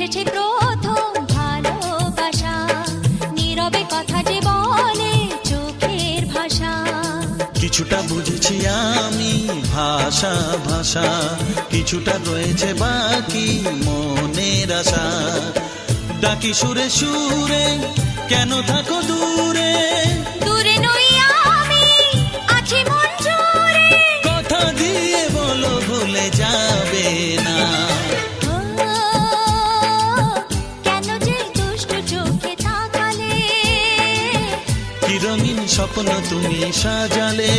এসেছে প্রথম ভালোবাসা, নীরবে কথা যে বলে চোখের ভাষা। কিছুটা বুঝেছি আমি ভাষা ভাষা, কিছুটা রয়েছে বাকি মনের আশা। ডাকি সুরে সুরে কেন থাকো দূরে, দূরে নই আমি আছি মন জুড়ে। কথা দিয়ে বলো ভুলে যাবে না। ও, কেন যে দুষ্ট চোখে তাকালে, কি রঙিন স্বপ্ন তুমি সাজালে।